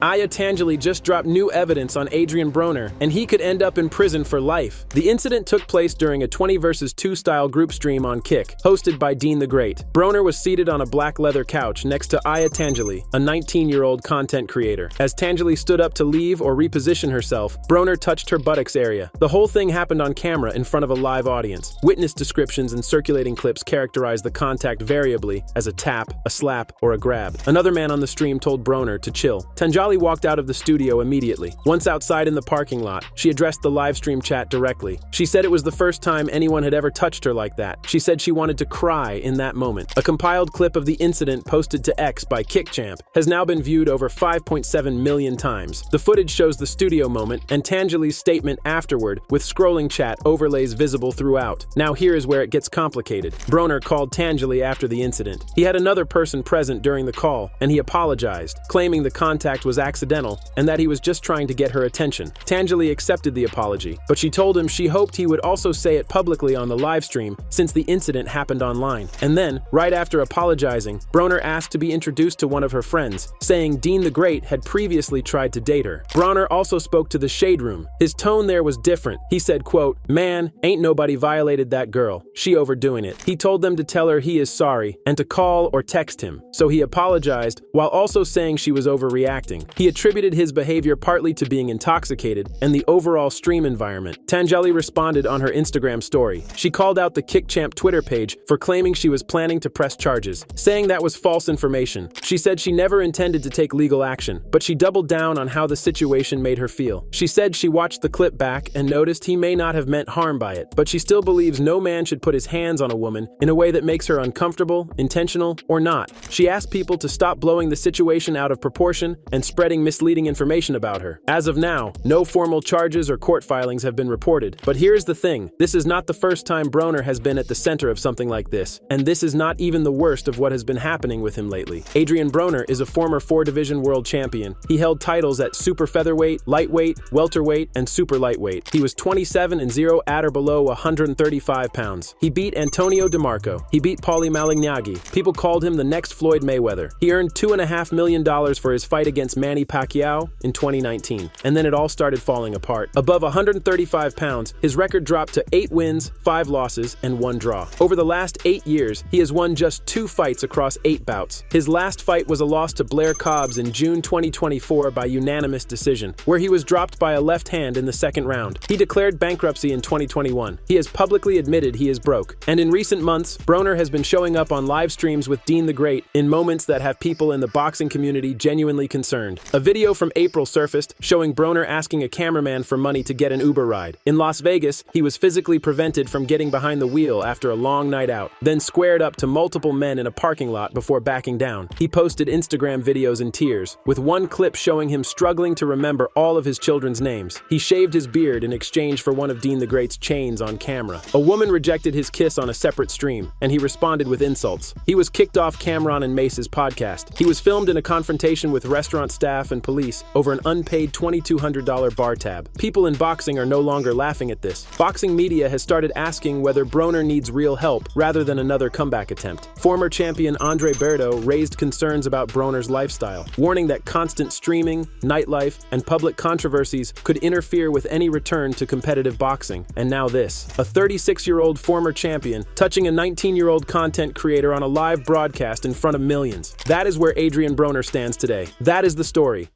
Tangeli just dropped new evidence on Adrien Broner, and he could end up in prison for life. The incident took place during a 20 vs 2 style group stream on Kick, hosted by Dean the Great. Broner was seated on a black leather couch next to Tangeli, a 19-year-old content creator. As Tangeli stood up to leave or reposition herself, Broner touched her buttocks area. The whole thing happened on camera in front of a live audience. Witness descriptions and circulating clips characterize the contact variably as a tap, a slap, or a grab. Another man on the stream told Broner to chill. Tangeli walked out of the studio immediately. Once outside in the parking lot, she addressed the live stream chat directly. She said it was the first time anyone had ever touched her like that. She said she wanted to cry in that moment. A compiled clip of the incident posted to X by KickChamp has now been viewed over 5.7 million times. The footage shows the studio moment and Tangeli's statement afterward with scrolling chat overlays visible throughout. Now here is where it gets complicated. Broner called Tangeli after the incident. He had another person present during the call, and he apologized, claiming the contact was accidental and that he was just trying to get her attention. Tangeli accepted the apology, but she told him she hoped he would also say it publicly on the live stream since the incident happened online. And then, right after apologizing, Broner asked to be introduced to one of her friends, saying Dean the Great had previously tried to date her. Broner also spoke to the Shade Room. His tone there was different. He said, quote, "Man, ain't nobody violated that girl. She overdoing it." He told them to tell her he is sorry and to call or text him. So he apologized while also saying she was overreacting. He attributed his behavior partly to being intoxicated and the overall stream environment. Tangeli responded on her Instagram story. She called out the KickChamp Twitter page for claiming she was planning to press charges, saying that was false information. She said she never intended to take legal action, but she doubled down on how the situation made her feel. She said she watched the clip back and noticed he may not have meant harm by it, but she still believes no man should put his hands on a woman in a way that makes her uncomfortable, intentional, or not. She asked people to stop blowing the situation out of proportion and spreading misleading information about her. As of now, no formal charges or court filings have been reported. But here's the thing, this is not the first time Broner has been at the center of something like this, and this is not even the worst of what has been happening with him lately. Adrien Broner is a former 4-division world champion. He held titles at super featherweight, lightweight, welterweight, and super lightweight. He was 27-0 at or below 135 pounds. He beat Antonio DeMarco. He beat Paulie Malignaggi. People called him the next Floyd Mayweather. He earned $2.5 million for his fight against Manny Pacquiao in 2019. And then it all started falling apart. Above 135 pounds, his record dropped to 8 wins, 5 losses, and 1 draw. Over the last 8 years, he has won just 2 fights across 8 bouts. His last fight was a loss to Blair Cobbs in June 2024 by unanimous decision, where he was dropped by a left hand in the second round. He declared bankruptcy in 2021. He has publicly admitted he is broke. And in recent months, Broner has been showing up on live streams with Dean the Great in moments that have people in the boxing community genuinely concerned. A video from April surfaced showing Broner asking a cameraman for money to get an Uber ride. In Las Vegas, he was physically prevented from getting behind the wheel after a long night out, then squared up to multiple men in a parking lot before backing down. He posted Instagram videos in tears, with one clip showing him struggling to remember all of his children's names. He shaved his beard in exchange for one of Dean the Great's chains on camera. A woman rejected his kiss on a separate stream, and he responded with insults. He was kicked off Cameron and Mace's podcast. He was filmed in a confrontation with restaurant staff and police over an unpaid $2,200 bar tab. People in boxing are no longer laughing at this. Boxing media has started asking whether Broner needs real help rather than another comeback attempt. Former champion Andre Berto raised concerns about Broner's lifestyle, warning that constant streaming, nightlife, and public controversies could interfere with any return to competitive boxing. And now this. A 36-year-old former champion touching a 19-year-old content creator on a live broadcast in front of millions. That is where Adrien Broner stands today. That is the story.